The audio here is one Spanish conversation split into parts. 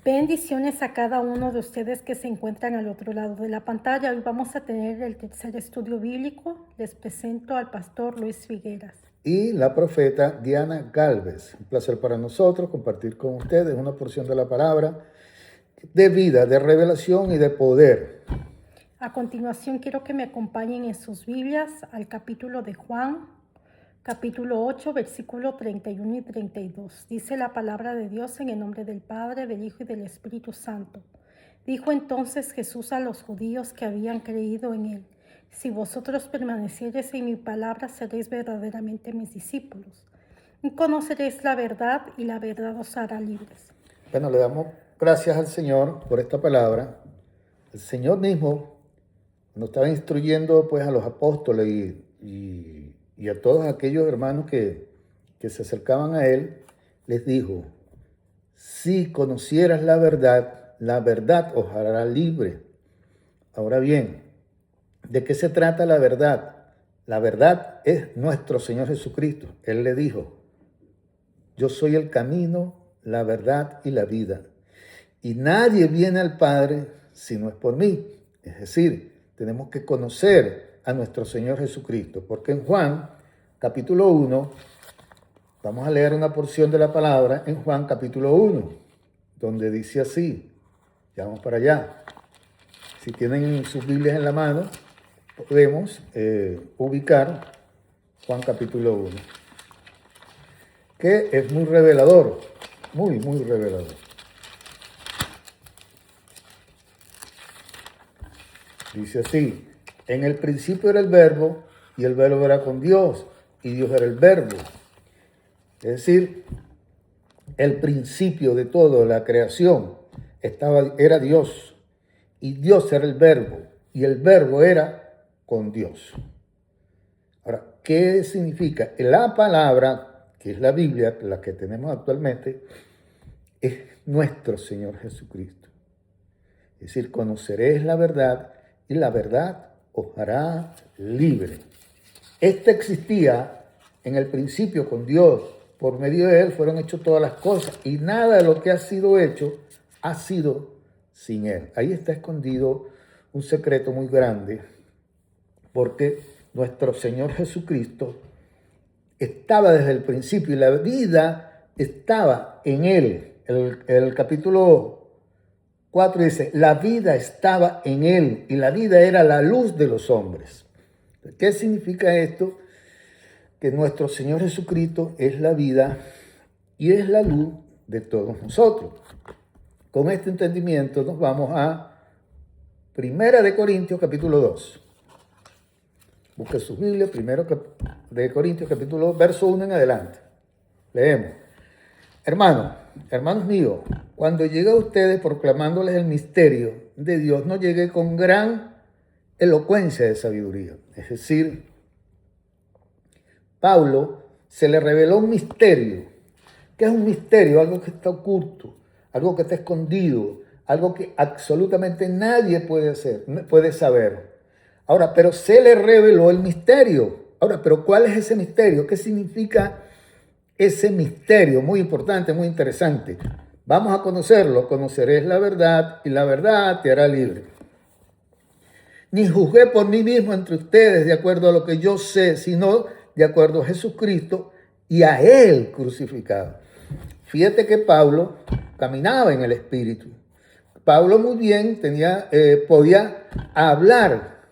Bendiciones a cada uno de ustedes que se encuentran al otro lado de la pantalla. Hoy vamos a tener el tercer estudio bíblico. Les presento al pastor Luis Figueras. Y la profeta Diana Galvez. Un placer para nosotros compartir con ustedes una porción de la palabra de vida, de revelación y de poder. A continuación quiero que me acompañen en sus Biblias al capítulo de Juan, capítulo 8, versículo 31 y 32. Dice la palabra de Dios en el nombre del Padre, del Hijo y del Espíritu Santo. Dijo entonces Jesús a los judíos que habían creído en él: si vosotros permaneciereis en mi palabra, seréis verdaderamente mis discípulos, y conoceréis la verdad, y la verdad os hará libres. Bueno, le damos gracias al Señor por esta palabra. El Señor mismo nos estaba instruyendo pues a los apóstoles y a todos aquellos hermanos que se acercaban a Él, les dijo: si conocieras la verdad os hará libre. Ahora bien, ¿de qué se trata la verdad? La verdad es nuestro Señor Jesucristo. Él le dijo: yo soy el camino, la verdad y la vida. Y nadie viene al Padre si no es por mí. Es decir, tenemos que conocer a nuestro Señor Jesucristo. Porque en Juan, capítulo 1, vamos a leer una porción de la palabra en Juan, capítulo 1, donde dice así. Ya vamos para allá. Si tienen sus Biblias en la mano, podemos ubicar Juan capítulo 1, que es muy revelador, muy revelador. Dice así: en el principio era el Verbo, y el Verbo era con Dios, y Dios era el Verbo. Es decir, el principio de todo, la creación, era Dios, y Dios era el Verbo, y el Verbo era con Dios. Ahora, ¿qué significa? La palabra, que es la Biblia, la que tenemos actualmente, es nuestro Señor Jesucristo. Es decir, conoceréis la verdad y la verdad os hará libre. Este existía en el principio con Dios. Por medio de Él fueron hechas todas las cosas y nada de lo que ha sido hecho ha sido sin Él. Ahí está escondido un secreto muy grande, porque nuestro Señor Jesucristo estaba desde el principio y la vida estaba en Él. El capítulo 4 dice: la vida estaba en Él y la vida era la luz de los hombres. ¿Qué significa esto? Que nuestro Señor Jesucristo es la vida y es la luz de todos nosotros. Con este entendimiento nos vamos a 1 Corintios capítulo 2. Busque su Biblia, 1 Corintios capítulo 2, verso 1 en adelante. Leemos: hermanos míos, cuando llegué a ustedes proclamándoles el misterio de Dios, no llegué con gran elocuencia de sabiduría. Es decir, Pablo se le reveló un misterio. ¿Qué es un misterio? Algo que está oculto, algo que está escondido, algo que absolutamente nadie puede saber. Ahora, pero se le reveló el misterio. Ahora, pero ¿cuál es ese misterio? ¿Qué significa ese misterio? Muy importante, muy interesante. Vamos a conocerlo. Conoceréis la verdad y la verdad te hará libre. Ni juzgué por mí mismo entre ustedes de acuerdo a lo que yo sé, sino de acuerdo a Jesucristo y a Él crucificado. Fíjate que Pablo caminaba en el Espíritu. Pablo muy bien podía hablar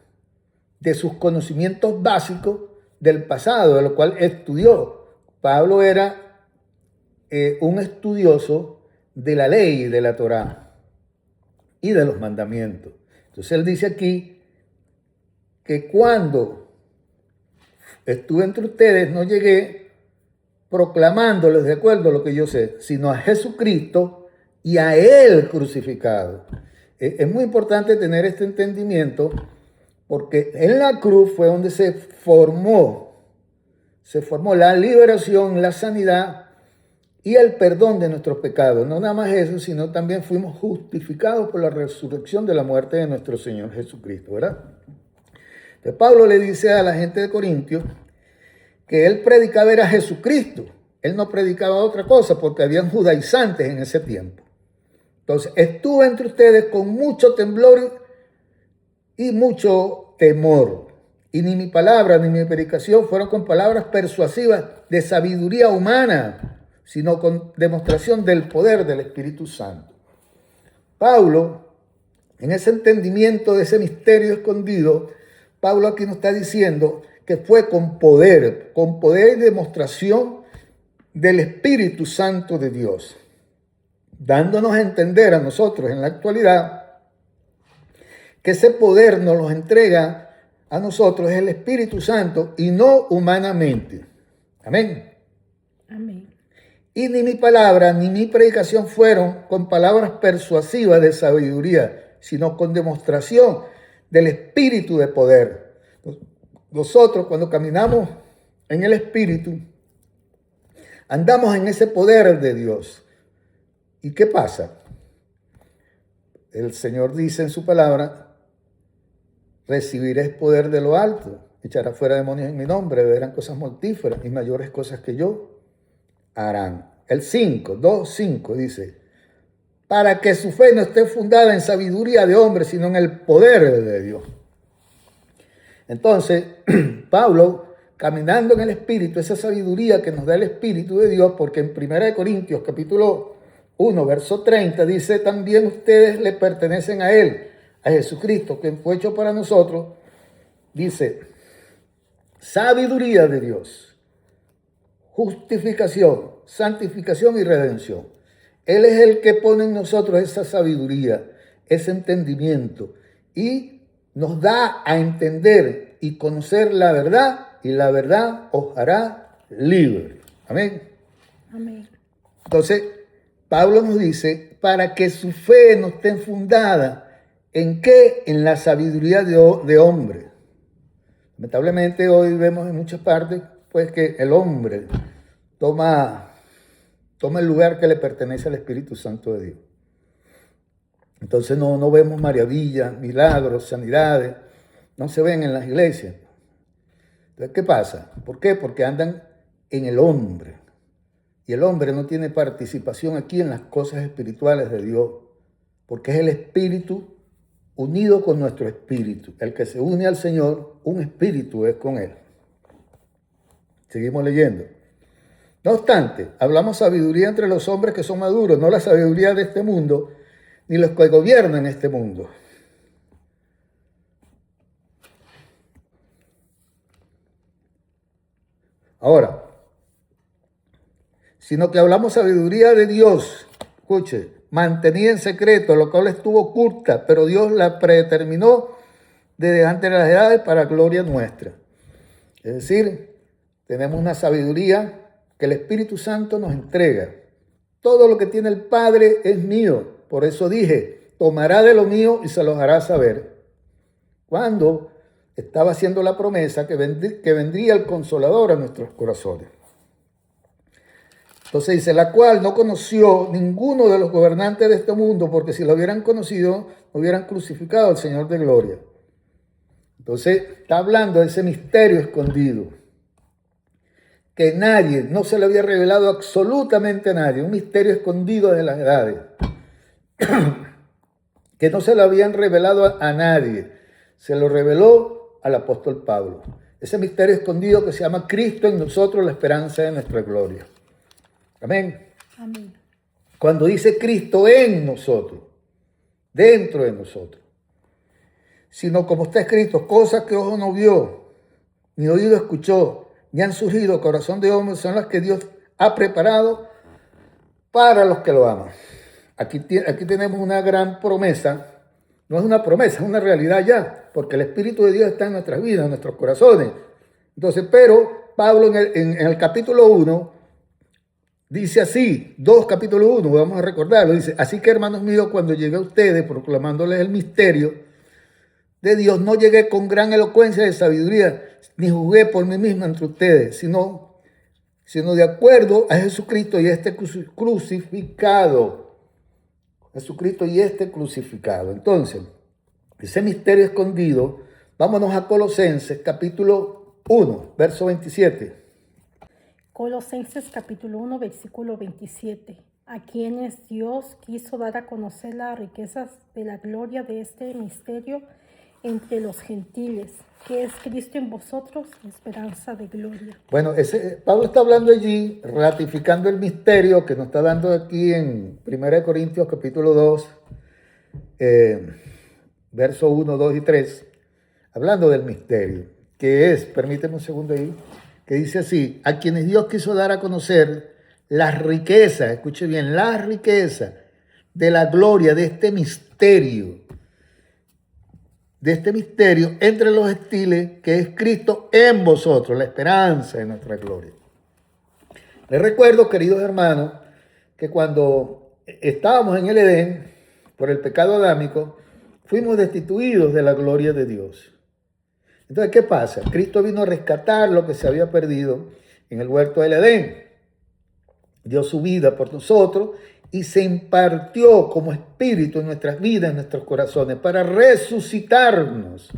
de sus conocimientos básicos del pasado, de lo cual estudió. Pablo era un estudioso de la ley, de la Torá y de los mandamientos. Entonces él dice aquí que cuando estuve entre ustedes no llegué proclamándoles de acuerdo a lo que yo sé, sino a Jesucristo y a Él crucificado. Es muy importante tener este entendimiento, porque en la cruz fue donde se formó la liberación, la sanidad y el perdón de nuestros pecados. No nada más eso, sino también fuimos justificados por la resurrección de la muerte de nuestro Señor Jesucristo, ¿verdad? Entonces Pablo le dice a la gente de Corintios que él predicaba era Jesucristo. Él no predicaba otra cosa porque habían judaizantes en ese tiempo. Entonces, estuve entre ustedes con mucho temblor y mucho temor. Y ni mi palabra ni mi predicación fueron con palabras persuasivas de sabiduría humana, sino con demostración del poder del Espíritu Santo. Pablo, en ese entendimiento de ese misterio escondido, Pablo aquí nos está diciendo que fue con poder y demostración del Espíritu Santo de Dios, dándonos a entender a nosotros en la actualidad que ese poder nos lo entrega a nosotros el Espíritu Santo y no humanamente. Amén. Amén. Y ni mi palabra ni mi predicación fueron con palabras persuasivas de sabiduría, sino con demostración del Espíritu de poder. Nosotros cuando caminamos en el Espíritu, andamos en ese poder de Dios. ¿Y qué pasa? El Señor dice en su palabra, recibiréis poder de lo alto, echará fuera demonios en mi nombre, verán cosas mortíferas y mayores cosas que yo harán. El 2:5 dice, para que su fe no esté fundada en sabiduría de hombre, sino en el poder de Dios. Entonces, Pablo, caminando en el Espíritu, esa sabiduría que nos da el Espíritu de Dios, porque en 1 Corintios capítulo 1, verso 30, dice, también ustedes le pertenecen a Él, a Jesucristo, que fue hecho para nosotros, dice, sabiduría de Dios, justificación, santificación y redención. Él es el que pone en nosotros esa sabiduría, ese entendimiento, y nos da a entender y conocer la verdad, y la verdad os hará libre. Amén. Amén. Entonces, Pablo nos dice, para que su fe no esté fundada, ¿en qué? En la sabiduría de hombre. Lamentablemente hoy vemos en muchas partes pues que el hombre toma el lugar que le pertenece al Espíritu Santo de Dios. Entonces no vemos maravillas, milagros, sanidades, no se ven en las iglesias. Entonces, ¿qué pasa? ¿Por qué? Porque andan en el hombre. Y el hombre no tiene participación aquí en las cosas espirituales de Dios, porque es el Espíritu unido con nuestro espíritu. El que se une al Señor, un espíritu es con Él. Seguimos leyendo. No obstante, hablamos sabiduría entre los hombres que son maduros, no la sabiduría de este mundo, ni los que gobiernan este mundo. Ahora, sino que hablamos sabiduría de Dios, escuche, mantenida en secreto, lo cual estuvo oculta, pero Dios la predeterminó desde antes de las edades para gloria nuestra. Es decir, tenemos una sabiduría que el Espíritu Santo nos entrega. Todo lo que tiene el Padre es mío. Por eso dije, tomará de lo mío y se los hará saber. Cuando estaba haciendo la promesa que vendría el Consolador a nuestros corazones. Entonces dice, la cual no conoció ninguno de los gobernantes de este mundo, porque si lo hubieran conocido, no hubieran crucificado al Señor de gloria. Entonces está hablando de ese misterio escondido, que nadie, no se le había revelado absolutamente a nadie, un misterio escondido de las edades, que no se lo habían revelado a nadie, se lo reveló al apóstol Pablo. Ese misterio escondido que se llama Cristo en nosotros, la esperanza de nuestra gloria. Amén. Amén. Cuando dice Cristo en nosotros, dentro de nosotros, sino como está escrito, cosas que ojo no vio, ni oído escuchó, ni han surgido corazón de hombre, son las que Dios ha preparado para los que lo aman. Aquí tenemos una gran promesa. No es una promesa, es una realidad ya, porque el Espíritu de Dios está en nuestras vidas, en nuestros corazones. Entonces, pero Pablo en el capítulo 1 dice así, 2 capítulo 1, vamos a recordarlo, dice, así que hermanos míos, cuando llegué a ustedes proclamándoles el misterio de Dios, no llegué con gran elocuencia de sabiduría, ni juzgué por mí mismo entre ustedes, sino de acuerdo a Jesucristo y este crucificado. Jesucristo y este crucificado. Entonces, ese misterio escondido, vámonos a Colosenses capítulo 1, verso 27. Colosenses capítulo 1, versículo 27. a quienes Dios quiso dar a conocer las riquezas de la gloria de este misterio entre los gentiles, que es Cristo en vosotros, esperanza de gloria. Bueno, Pablo está hablando allí, ratificando el misterio que nos está dando aquí en 1 Corintios capítulo 2, verso 1, 2 y 3, hablando del misterio, que es, permíteme un segundo ahí, que dice así: a quienes Dios quiso dar a conocer las riquezas, escuche bien, las riquezas de la gloria de este misterio entre los gentiles, que es Cristo en vosotros, la esperanza de nuestra gloria. Les recuerdo, queridos hermanos, que cuando estábamos en el Edén, por el pecado adámico, fuimos destituidos de la gloria de Dios. Entonces, ¿qué pasa? Cristo vino a rescatar lo que se había perdido en el huerto del Edén. Dio su vida por nosotros y se impartió como espíritu en nuestras vidas, en nuestros corazones, para resucitarnos,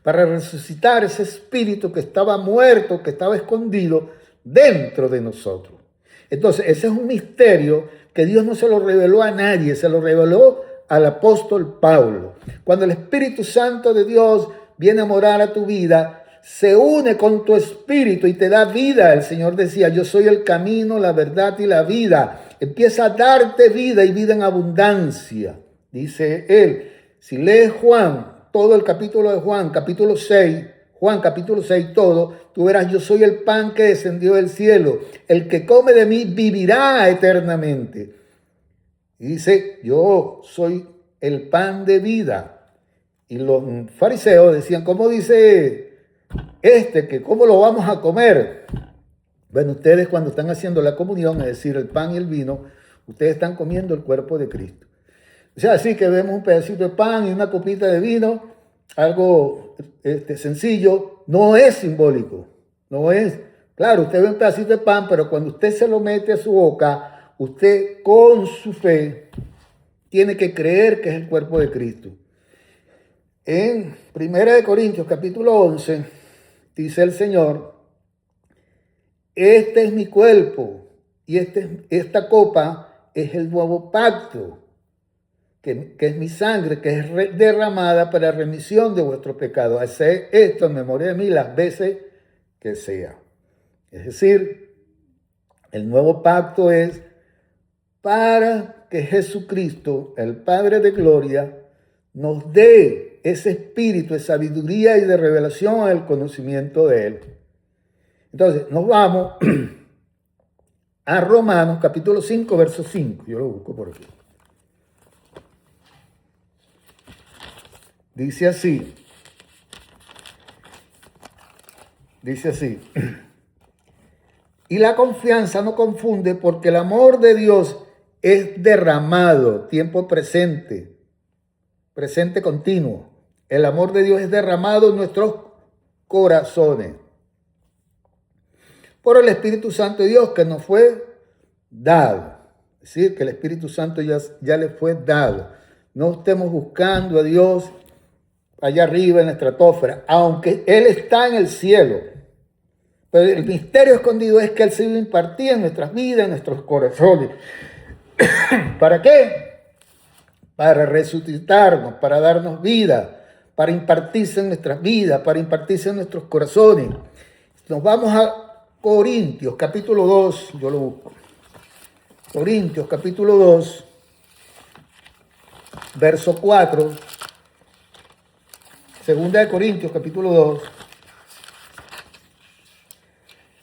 para resucitar ese espíritu que estaba muerto, que estaba escondido dentro de nosotros. Entonces, ese es un misterio que Dios no se lo reveló a nadie, se lo reveló al apóstol Pablo. Cuando el Espíritu Santo de Dios viene a morar a tu vida, se une con tu espíritu y te da vida. El Señor decía: yo soy el camino, la verdad y la vida. Empieza a darte vida y vida en abundancia. Dice él, si lees Juan, todo el capítulo de Juan, capítulo 6, todo, tú verás: yo soy el pan que descendió del cielo. El que come de mí vivirá eternamente. Y dice: yo soy el pan de vida. Y los fariseos decían: ¿cómo dice que cómo lo vamos a comer? Bueno, ustedes cuando están haciendo la comunión, es decir, el pan y el vino, ustedes están comiendo el cuerpo de Cristo. O sea, así que vemos un pedacito de pan y una copita de vino, algo sencillo, no es simbólico, no es. Claro, usted ve un pedacito de pan, pero cuando usted se lo mete a su boca, usted con su fe tiene que creer que es el cuerpo de Cristo. En 1 Corintios capítulo 11, dice el Señor: este es mi cuerpo y esta copa es el nuevo pacto, que es mi sangre, que es derramada para remisión de vuestros pecados. Haced esto en memoria de mí las veces que sea. Es decir, el nuevo pacto es para que Jesucristo, el Padre de gloria, nos dé ese espíritu de sabiduría y de revelación al conocimiento de Él. Entonces, nos vamos a Romanos capítulo 5, verso 5. Yo lo busco por aquí. Dice así. Y la confianza no confunde, porque el amor de Dios es derramado, tiempo presente continuo. El amor de Dios es derramado en nuestros corazones por el Espíritu Santo de Dios que nos fue dado. Es decir, que el Espíritu Santo ya le fue dado. No estemos buscando a Dios allá arriba en la estratosfera, aunque Él está en el cielo. Pero el misterio escondido es que Él se impartía en nuestras vidas, en nuestros corazones. ¿Para qué? Para resucitarnos, para darnos vida, para impartirse en nuestras vidas, para impartirse en nuestros corazones. Nos vamos a Corintios, capítulo 2, yo lo busco. Corintios, capítulo 2, verso 4. Segunda de Corintios, capítulo 2.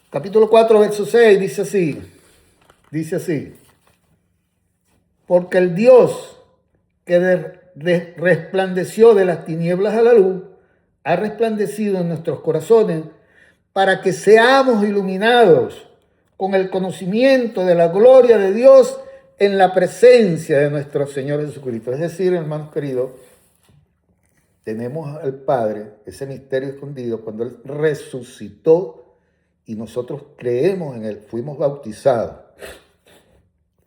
Capítulo 4, verso 6, dice así. Porque el Dios que resplandeció de las tinieblas a la luz, ha resplandecido en nuestros corazones para que seamos iluminados con el conocimiento de la gloria de Dios en la presencia de nuestro Señor Jesucristo. Es decir, hermanos queridos, tenemos al Padre, ese misterio escondido, cuando Él resucitó y nosotros creemos en Él, fuimos bautizados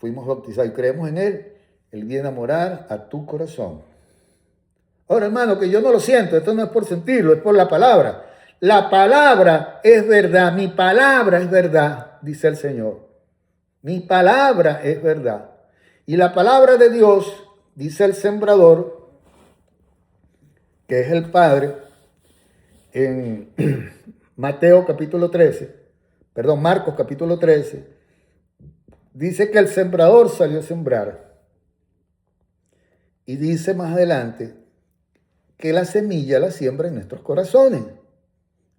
y creemos en Él. Él viene a morar a tu corazón. Ahora, hermano, que yo no lo siento, esto no es por sentirlo, es por la palabra. La palabra es verdad, mi palabra es verdad, dice el Señor. Mi palabra es verdad. Y la palabra de Dios, dice el sembrador, que es el Padre, en Marcos capítulo 13, dice que el sembrador salió a sembrar. Y dice más adelante que la semilla la siembra en nuestros corazones,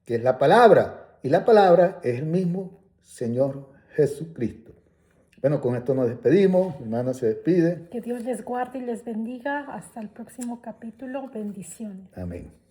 que es la palabra. Y la palabra es el mismo Señor Jesucristo. Bueno, con esto nos despedimos. Mi hermana se despide. Que Dios les guarde y les bendiga. Hasta el próximo capítulo. Bendiciones. Amén.